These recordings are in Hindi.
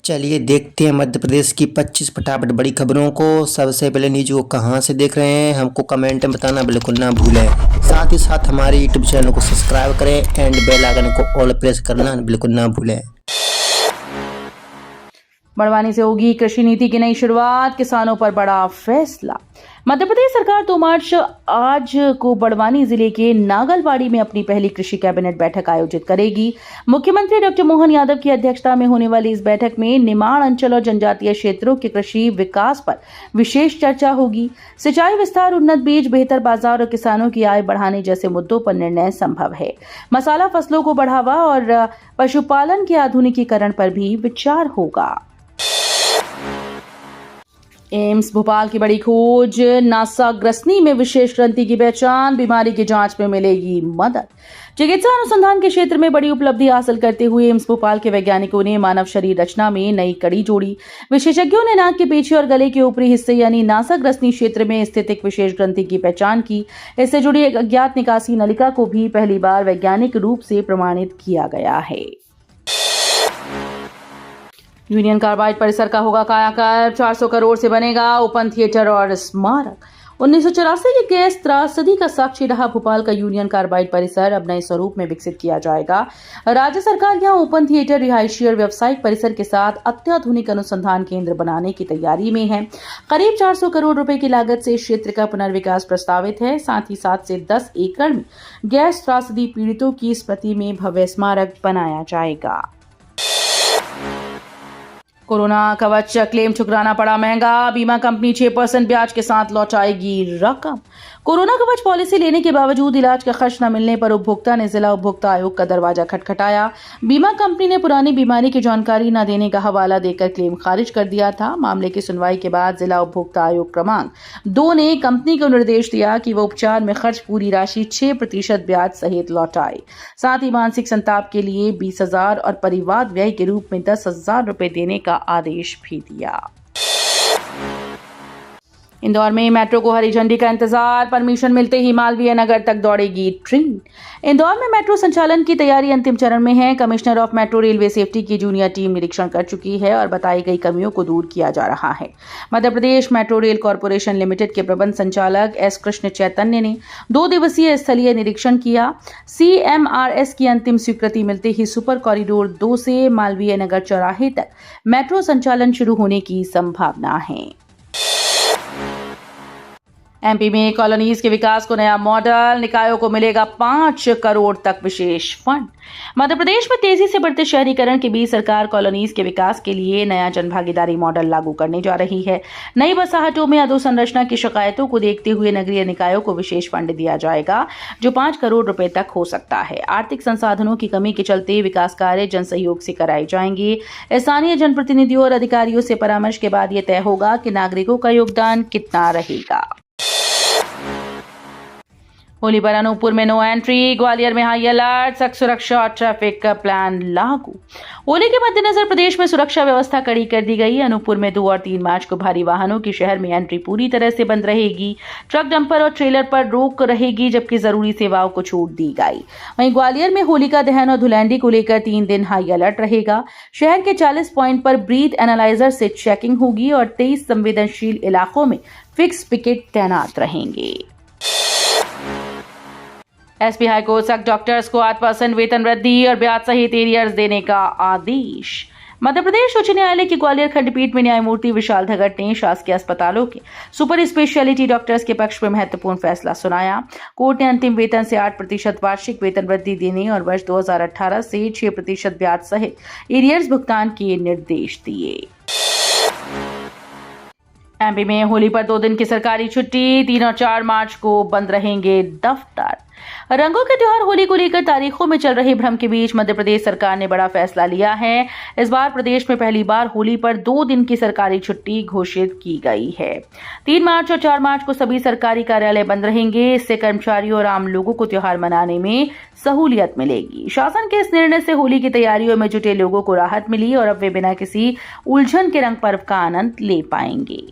चलिए देखते हैं मध्य प्रदेश की 25 फटाफट बड़ी खबरों को। सबसे पहले न्यूज को कहां से देख रहे हैं हमको कमेंट में बताना बिल्कुल ना भूलें। साथ ही साथ हमारे यूट्यूब चैनल को सब्सक्राइब करें एंड बेल आइकन को ऑल प्रेस करना बिल्कुल ना भूलें। बड़वानी से होगी कृषि नीति की नई शुरुआत, किसानों पर बड़ा फैसला। मध्य प्रदेश सरकार 2 मार्च आज को बड़वानी जिले के नागलवाड़ी में अपनी पहली कृषि कैबिनेट बैठक आयोजित करेगी। मुख्यमंत्री डॉक्टर मोहन यादव की अध्यक्षता में होने वाली इस बैठक में निमाड़ अंचल और जनजातीय क्षेत्रों के कृषि विकास पर विशेष चर्चा होगी। सिंचाई विस्तार, उन्नत बीज, बेहतर बाजार और किसानों की आय बढ़ाने जैसे मुद्दों पर निर्णय संभव है। मसाला फसलों को बढ़ावा और पशुपालन के आधुनिकीकरण पर भी विचार होगा। एम्स भोपाल की बड़ी खोज, नासा ग्रसनी में विशेष ग्रंथि की पहचान, बीमारी की जांच में मिलेगी मदद। चिकित्सा अनुसंधान के क्षेत्र में बड़ी उपलब्धि हासिल करते हुए एम्स भोपाल के वैज्ञानिकों ने मानव शरीर रचना में नई कड़ी जोड़ी। विशेषज्ञों ने नाक के पीछे और गले के ऊपरी हिस्से यानी नासा ग्रसनी क्षेत्र में स्थित एक विशेष ग्रंथि की पहचान की। इससे जुड़ी एक अज्ञात निकासी नलिका को भी पहली बार वैज्ञानिक रूप से प्रमाणित किया गया है। यूनियन कार्बाइड परिसर का होगा कायाकल्प, 400 करोड़ से बनेगा ओपन थिएटर और स्मारक। 1984 की गैस त्रासदी का साक्षी रहा भोपाल का यूनियन कार्बाइड परिसर अब नए स्वरूप में विकसित किया जाएगा। राज्य सरकार यहां ओपन थिएटर, रिहायशी और व्यावसायिक परिसर के साथ अत्याधुनिक अनुसंधान केंद्र बनाने की तैयारी में है। करीब 400 करोड़ रुपए की लागत से इस क्षेत्र का पुनर्विकास प्रस्तावित है। साथ ही 7 से 10 एकड़ में गैस त्रासदी पीड़ितों की स्मृति में भव्य स्मारक बनाया जाएगा। कोरोना कवच क्लेम ठुकराना पड़ा महंगा, बीमा कंपनी 6% ब्याज के साथ लौटाएगी रकम। कोरोना कवच पॉलिसी लेने के बावजूद इलाज का खर्च न मिलने पर उपभोक्ता ने जिला उपभोक्ता आयोग का दरवाजा खटखटाया। बीमा कंपनी ने पुरानी बीमारी की जानकारी न देने का हवाला देकर क्लेम खारिज कर दिया था। मामले की सुनवाई के बाद जिला उपभोक्ता आयोग क्रमांक 2 ने कंपनी को निर्देश दिया कि वह उपचार में खर्च पूरी राशि 6% ब्याज सहित लौटाए। साथ ही मानसिक संताप के लिए 20,000 और परिवार व्यय के रूप में 10,000 रुपए देने का आदेश भी दिया। इंदौर में मेट्रो को हरी झंडी का इंतजार, परमिशन मिलते ही मालवीय नगर तक दौड़ेगी ट्रेन। इंदौर में मेट्रो संचालन की तैयारी अंतिम चरण में है। Commissioner of metro railway safety की जूनियर टीम निरीक्षण कर चुकी है और बताई गई कमियों को दूर किया जा रहा है। Madhya Pradesh metro rail corporation limited के प्रबंध संचालक एस कृष्ण चैतन्य ने 2 दिवसीय स्थलीय निरीक्षण किया। CMRS की अंतिम स्वीकृति मिलते ही सुपर कॉरिडोर 2 से मालवीय नगर चौराहे तक मेट्रो संचालन शुरू होने की संभावना है। MP में कॉलोनीज के विकास को नया मॉडल, निकायों को मिलेगा 5 करोड़ तक विशेष फंड। मध्य प्रदेश में तेजी से बढ़ते शहरीकरण के बीच सरकार कॉलोनीज के विकास के लिए नया जनभागीदारी मॉडल लागू करने जा रही है। नई बसाहटों में अधोसंरचना की शिकायतों को देखते हुए नगरीय निकायों को विशेष फंड दिया जाएगा जो 5 करोड़ रुपए तक हो सकता है। आर्थिक संसाधनों की कमी के चलते विकास कार्य जन सहयोग से कराए जाएंगे। स्थानीय जनप्रतिनिधियों और अधिकारियों से परामर्श के बाद यह तय होगा कि नागरिकों का योगदान कितना रहेगा। होली पर अनूपपुर में नो एंट्री, ग्वालियर में हाई अलर्ट, सख्त सुरक्षा और ट्रैफिक का प्लान लागू। होली के मद्देनजर प्रदेश में सुरक्षा व्यवस्था कड़ी कर दी गई। अनूपपुर में 2 और 3 मार्च को भारी वाहनों की शहर में एंट्री पूरी तरह से बंद रहेगी। ट्रक, डंपर और ट्रेलर पर रोक रहेगी जबकि जरूरी सेवाओं को छूट दी गई। वहीं ग्वालियर में होलिका दहन और धुलैंडी को लेकर 3 दिन हाई अलर्ट रहेगा। शहर के 40 पॉइंट पर ब्रीथ एनालाइजर से चेकिंग होगी और 23 संवेदनशील इलाकों में फिक्स पिकेट तैनात रहेंगे। एसपी हाईकोर्ट सख्त डॉक्टर्स को 8% वेतन वृद्धि और ब्याज सहित एरियर्स देने का आदेश। मध्य प्रदेश उच्च न्यायालय की ग्वालियर खंडपीठ में न्यायमूर्ति विशाल धगट ने शासकीय अस्पतालों के सुपर स्पेशलिटी डॉक्टर्स के पक्ष में महत्वपूर्ण फैसला सुनाया। कोर्ट ने अंतिम वेतन से 8% वार्षिक वेतन वृद्धि देने और वर्ष 2018 से 6% ब्याज सहित एरियर्स भुगतान के निर्देश दिए। MP में होली पर 2 दिन की सरकारी छुट्टी, 3 और 4 मार्च को बंद रहेंगे दफ्तर। रंगों के त्योहार होली को लेकर तारीखों में चल रहे भ्रम के बीच मध्य प्रदेश सरकार ने बड़ा फैसला लिया है। इस बार प्रदेश में पहली बार होली पर 2 दिन की सरकारी छुट्टी घोषित की गई है। 3 मार्च और 4 मार्च को सभी सरकारी कार्यालय बंद रहेंगे। इससे कर्मचारियों और आम लोगों को त्योहार मनाने में सहूलियत मिलेगी। शासन के इस निर्णय से होली की तैयारियों में जुटे लोगों को राहत मिली और अब वे बिना किसी उलझन के रंग पर्व का आनंद ले पाएंगे।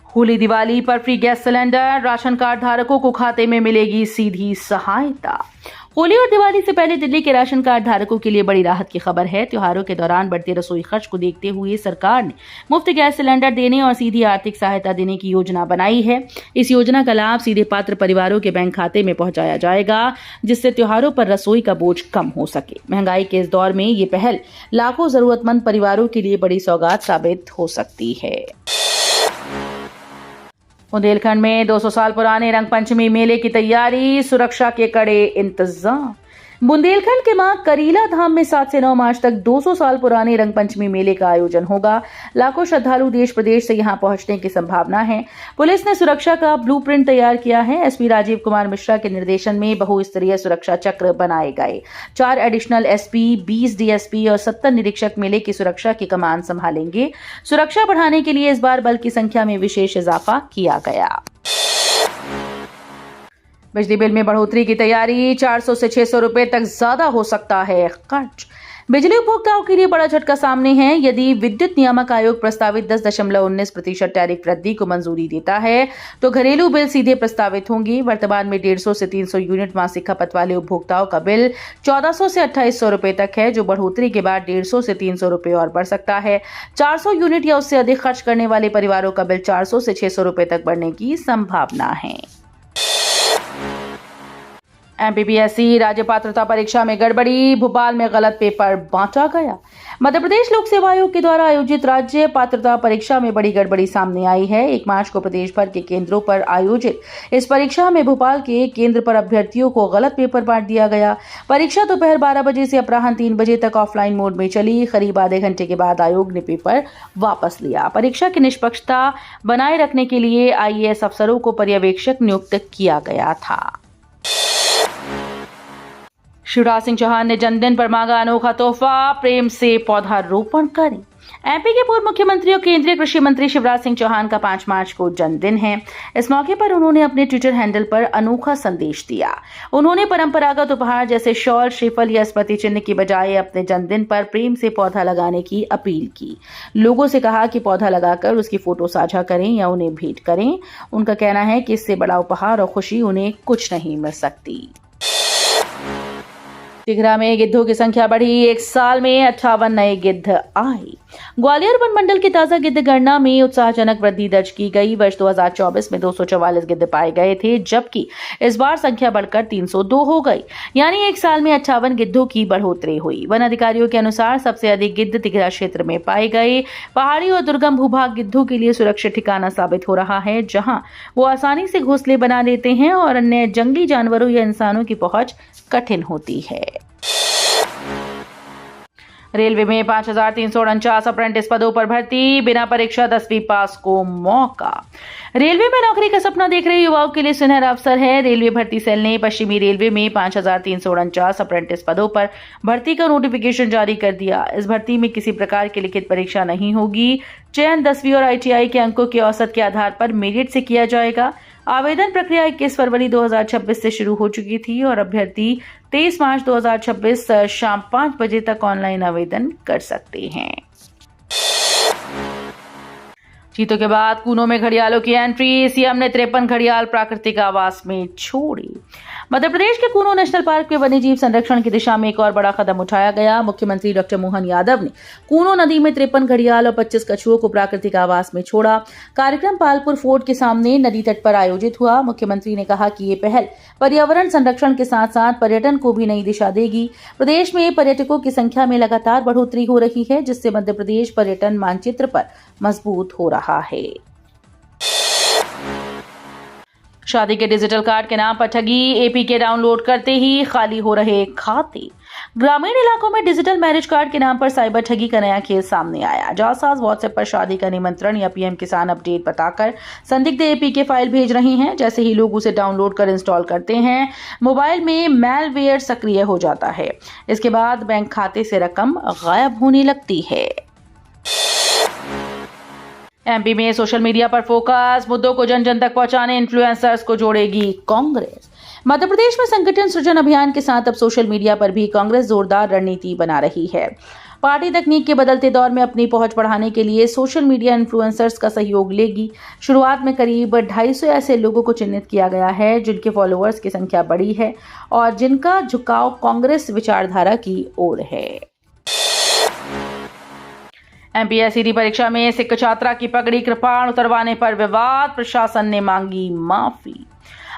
होली दिवाली पर free gas cylinder, ration card धारकों को खाते में मिलेगी सीधी सहायता। होली और दिवाली से पहले दिल्ली के राशन कार्ड धारकों के लिए बड़ी राहत की खबर है। त्योहारों के दौरान बढ़ते रसोई खर्च को देखते हुए सरकार ने मुफ्त गैस सिलेंडर देने और सीधी आर्थिक सहायता देने की योजना बनाई है। इस योजना का लाभ सीधे पात्र परिवारों के बैंक खाते में पहुंचाया जाएगा, जिससे त्योहारों पर रसोई का बोझ कम हो सके। महंगाई के इस दौर में ये पहल लाखों जरूरतमंद परिवारों के लिए बड़ी सौगात साबित हो सकती है। बुंदेलखंड में 200 साल पुराने रंगपंचमी मेले की तैयारी, सुरक्षा के कड़े इंतजाम। बुंदेलखंड के मां करीला धाम में 7 से 9 मार्च तक 200 साल पुराने रंगपंचमी मेले का आयोजन होगा। लाखों श्रद्धालु देश प्रदेश से यहां पहुंचने की संभावना है। पुलिस ने सुरक्षा का ब्लूप्रिंट तैयार किया है। एसपी राजीव कुमार मिश्रा के निर्देशन में बहुस्तरीय सुरक्षा चक्र बनाए गए। 4 एडिशनल एसपी, 20 डीएसपी और 70 निरीक्षक मेले की सुरक्षा की कमान संभालेंगे। सुरक्षा बढ़ाने के लिए इस बार बल की संख्या में विशेष इजाफा किया गया। बिजली बिल में बढ़ोतरी की तैयारी, 400 से 600 रुपए तक ज्यादा हो सकता है खर्च। बिजली उपभोक्ताओं के लिए बड़ा झटका सामने है। यदि विद्युत नियामक आयोग प्रस्तावित 10.19% टैरिफ वृद्धि को मंजूरी देता है तो घरेलू बिल सीधे प्रस्तावित होंगे। वर्तमान में 150 से 300 यूनिट मासिक खपत वाले उपभोक्ताओं का बिल 1400 से 2800 रुपए तक है, जो बढ़ोतरी के बाद 150 से 300 रुपए और बढ़ सकता है। 400 यूनिट या उससे अधिक खर्च करने वाले परिवारों का बिल 400 से 600 रुपए तक बढ़ने की संभावना है। एमपीपीएससी राज्य पात्रता परीक्षा में गड़बड़ी, भोपाल में गलत पेपर बांटा गया। मध्य प्रदेश लोक सेवा आयोग के द्वारा आयोजित राज्य पात्रता परीक्षा में बड़ी गड़बड़ी सामने आई है। 1 मार्च को प्रदेश भर के केंद्रों पर आयोजित इस परीक्षा में भोपाल के एक केंद्र पर अभ्यर्थियों को गलत पेपर बांट दिया गया। परीक्षा दोपहर 12 बजे से अपराह्न 3 बजे तक ऑफलाइन मोड में चली। करीब आधे घंटे के बाद आयोग ने पेपर वापस लिया। परीक्षा की निष्पक्षता बनाए रखने के लिए आईएएस अफसरों को पर्यवेक्षक नियुक्त किया गया था। शिवराज सिंह चौहान ने जन्मदिन पर मांगा अनोखा तोहफा, प्रेम से पौधारोपण करें। एमपी के पूर्व मुख्यमंत्री और केंद्रीय कृषि मंत्री शिवराज सिंह चौहान का 5 मार्च को जन्मदिन है। इस मौके पर उन्होंने अपने ट्विटर हैंडल पर अनोखा संदेश दिया। उन्होंने परंपरागत उपहार जैसे शॉल, श्रीफल या स्मृति चिन्ह की बजाय अपने जन्मदिन पर प्रेम से पौधा लगाने की अपील की। लोगों से कहा कि पौधा लगाकर उसकी फोटो साझा करें या उन्हें भेंट करें। उनका कहना है कि इससे बड़ा उपहार और खुशी उन्हें कुछ नहीं मिल सकती। तिघरा में गिद्धों की संख्या बढ़ी, 1 साल में 58 नए गिद्ध आए। ग्वालियर वन मंडल की ताजा गिद्ध गणना में उत्साहजनक वृद्धि दर्ज की गई। वर्ष 2024 में 244 गिद्ध पाए गए थे, जबकि इस बार संख्या बढ़कर 302 हो गई, यानी 1 साल में 58 गिद्धों की बढ़ोतरी हुई। वन अधिकारियों के अनुसार सबसे अधिक गिद्ध तिघरा क्षेत्र में पाए गए। पहाड़ी और दुर्गम भूभाग गिद्धों के लिए सुरक्षित ठिकाना साबित हो रहा है, जहां वो आसानी से घोंसले बना लेते हैं और अन्य जंगली जानवरों या इंसानों की पहुंच कठिन होती है। रेलवे में 5349 अप्रेंटिस पदों पर भर्ती, बिना परीक्षा 10वीं पास को मौका। रेलवे में नौकरी का सपना देख रहे युवाओं के लिए सुनहरा अवसर है। रेलवे भर्ती सेल ने पश्चिमी रेलवे में 5349 अप्रेंटिस पदों पर भर्ती का नोटिफिकेशन जारी कर दिया। इस भर्ती में किसी प्रकार की लिखित परीक्षा नहीं होगी। चयन 10वीं और ITI के अंकों के औसत के आधार पर मेरिट से किया जाएगा। आवेदन प्रक्रिया 21 फरवरी 2026 से शुरू हो चुकी थी और अभ्यर्थी 23 मार्च 2026 शाम 5 बजे तक ऑनलाइन आवेदन कर सकते हैं। चीतों के बाद कूनों में घड़ियालों की एंट्री, सीएम ने 53 घड़ियाल प्राकृतिक आवास में छोड़ी। मध्य प्रदेश के कूनो नेशनल पार्क में वन्यजीव संरक्षण की दिशा में एक और बड़ा कदम उठाया गया। मुख्यमंत्री डॉक्टर मोहन यादव ने कूनो नदी में 53 घड़ियाल और 25 कछुओं को प्राकृतिक आवास में छोड़ा। कार्यक्रम पालपुर फोर्ट के सामने नदी तट पर आयोजित हुआ। मुख्यमंत्री ने कहा कि ये पहल पर्यावरण संरक्षण के साथ साथ पर्यटन को भी नई दिशा देगी। प्रदेश में पर्यटकों की संख्या में लगातार बढ़ोतरी हो रही है, जिससे मध्य प्रदेश पर्यटन मानचित्र पर मजबूत हो रहा है। शादी के डिजिटल कार्ड के नाम पर ठगी, एपीके डाउनलोड करते ही खाली हो रहे खाते। ग्रामीण इलाकों में डिजिटल मैरिज कार्ड के नाम पर साइबर ठगी का नया केस सामने आया। जालसाज व्हाट्सएप पर शादी का निमंत्रण या पीएम किसान अपडेट बताकर संदिग्ध एपीके फाइल भेज रही हैं। जैसे ही लोग उसे डाउनलोड कर इंस्टॉल करते हैं, मोबाइल में मैलवेयर सक्रिय हो जाता है। इसके बाद बैंक खाते से रकम गायब होने लगती है। एमपी में सोशल मीडिया पर फोकस, मुद्दों को जन जन तक पहुंचाने इन्फ्लुएंसर्स को जोड़ेगी कांग्रेस। मध्य प्रदेश में संगठन सृजन अभियान के साथ अब सोशल मीडिया पर भी कांग्रेस जोरदार रणनीति बना रही है। पार्टी तकनीक के बदलते दौर में अपनी पहुंच बढ़ाने के लिए सोशल मीडिया इन्फ्लुएंसर्स का सहयोग लेगी। शुरुआत में करीब 250 ऐसे लोगों को चिन्हित किया गया है जिनके फॉलोअर्स की संख्या बड़ी है और जिनका झुकाव कांग्रेस विचारधारा की ओर है। एमपीएससी परीक्षा में सिख छात्रा की पगड़ी कृपाण उतरवाने पर विवाद, प्रशासन ने मांगी माफी।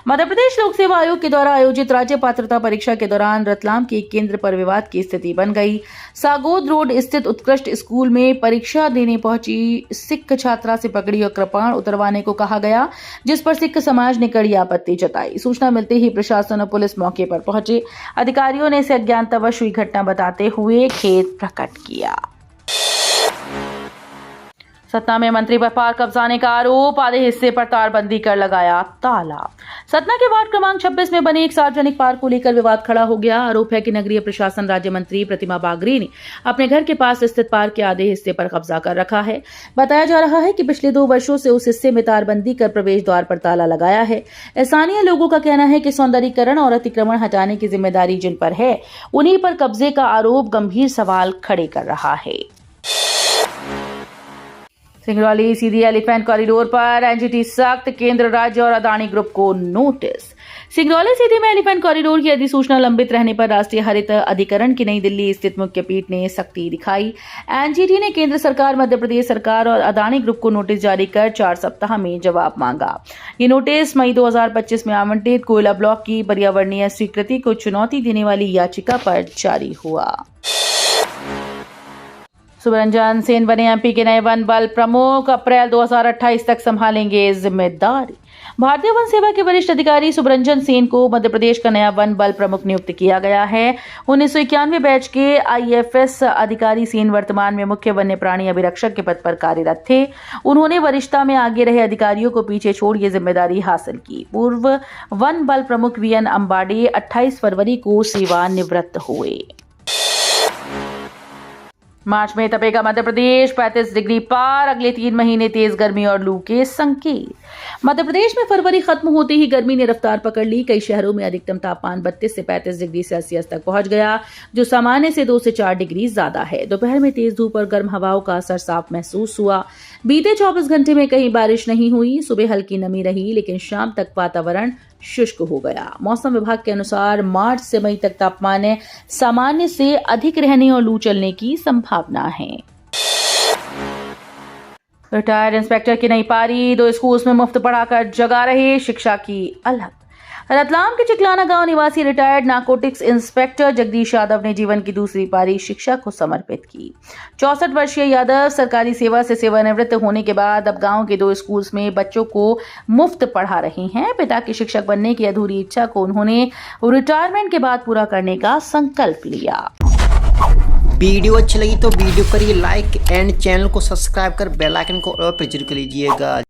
मध्य प्रदेश लोक सेवा आयोग के द्वारा आयोजित राज्य पात्रता परीक्षा के दौरान रतलाम के एक केंद्र पर विवाद की स्थिति बन गई। सागोद रोड स्थित उत्कृष्ट स्कूल में परीक्षा देने पहुंची सिख छात्रा से पगड़ी और कृपाण उतरवाने को कहा गया, जिस पर सिख समाज ने कड़ी आपत्ति जताई। सूचना मिलते ही प्रशासन और पुलिस मौके पर पहुंचे। अधिकारियों ने इसे अज्ञानतावश हुई घटना बताते हुए खेद प्रकट किया। सतना में मंत्री पर पार्क कब्जाने का आरोप, आधे हिस्से पर तारबंदी कर लगाया ताला। सतना के वार्ड क्रमांक 26 में बने एक सार्वजनिक पार्क को लेकर विवाद खड़ा हो गया। आरोप है कि नगरीय प्रशासन राज्य मंत्री प्रतिमा बागरी ने अपने घर के पास स्थित पार्क के आधे हिस्से पर कब्जा कर रखा है। बताया जा रहा है कि पिछले 2 वर्षों से उस हिस्से में तारबंदी कर प्रवेश द्वार पर ताला लगाया है। स्थानीय लोगों का कहना है कि सौंदर्यीकरण और अतिक्रमण हटाने की जिम्मेदारी जिन पर है, उन्हीं पर कब्जे का आरोप गंभीर सवाल खड़े कर रहा है। सिंगरौली सीधी एलिफेंट कॉरिडोर पर एनजीटी सख्त, केंद्र, राज्य और अदानी ग्रुप को नोटिस। सिंगरौली सीधी में एलिफेंट कॉरिडोर की अधिसूचना लंबित रहने पर राष्ट्रीय हरित अधिकरण की नई दिल्ली स्थित मुख्य पीठ ने सख्ती दिखाई। एनजीटी ने केंद्र सरकार, मध्य प्रदेश सरकार और अदानी ग्रुप को नोटिस जारी कर 4 सप्ताह में जवाब मांगा। ये नोटिस मई 2025 में आवंटित कोयला ब्लॉक की पर्यावरणीय स्वीकृति को चुनौती देने वाली याचिका पर जारी हुआ। सुब्रंजन सेन बने एमपी के नए वन बल प्रमुख, अप्रैल 2028 तक संभालेंगे जिम्मेदारी। भारतीय वन सेवा के वरिष्ठ अधिकारी सुब्रंजन सेन को मध्य प्रदेश का नया वन बल प्रमुख नियुक्त किया गया है। 1991 बैच के आईएफएस अधिकारी सेन वर्तमान में मुख्य वन्य प्राणी अभिरक्षक के पद पर कार्यरत थे। उन्होंने वरिष्ठता में आगे रहे अधिकारियों को पीछे छोड़ ये जिम्मेदारी हासिल की। पूर्व वन बल प्रमुख वीएन अंबाडे 28 फरवरी को सेवानिवृत्त हुए। मार्च में तपेगा मध्य प्रदेश, 35 डिग्री पार, अगले 3 महीने तेज गर्मी और लू के संकेत। मध्य प्रदेश में फरवरी खत्म होते ही गर्मी ने रफ्तार पकड़ ली। कई शहरों में अधिकतम तापमान 32 से 35 डिग्री सेल्सियस तक पहुंच गया, जो सामान्य से 2 से 4 डिग्री ज्यादा है। दोपहर में तेज धूप और गर्म हवाओं का असर साफ महसूस हुआ। बीते 24 घंटे में कहीं बारिश नहीं हुई। सुबह हल्की नमी रही, लेकिन शाम तक वातावरण शुष्क हो गया। मौसम विभाग के अनुसार मार्च से मई तक तापमान सामान्य से अधिक रहने और लू चलने की संभावना है। रिटायर्ड इंस्पेक्टर की नई पारी, 2 स्कूल्स में मुफ्त पढ़ाकर जगा रहे शिक्षा की अलग। रतलाम के चिकलाना गांव निवासी retired narcotics inspector Jagdish Yadav ने जीवन की दूसरी पारी शिक्षा को समर्पित की। 64 वर्षीय यादव सरकारी सेवा से सेवानिवृत्त होने के बाद अब गांव के 2 स्कूल्स में बच्चों को मुफ्त पढ़ा रही हैं। पिता की शिक्षक बनने की अधूरी इच्छा को उन्होंने रिटायरमेंट के बाद पूरा करने का संकल्प लिया। वीडियो अच्छी लगी तो वीडियो करिए लाइक एंड चैनल को सब्सक्राइब कर बेल आइकन को और प्रेस कर लीजिएगा।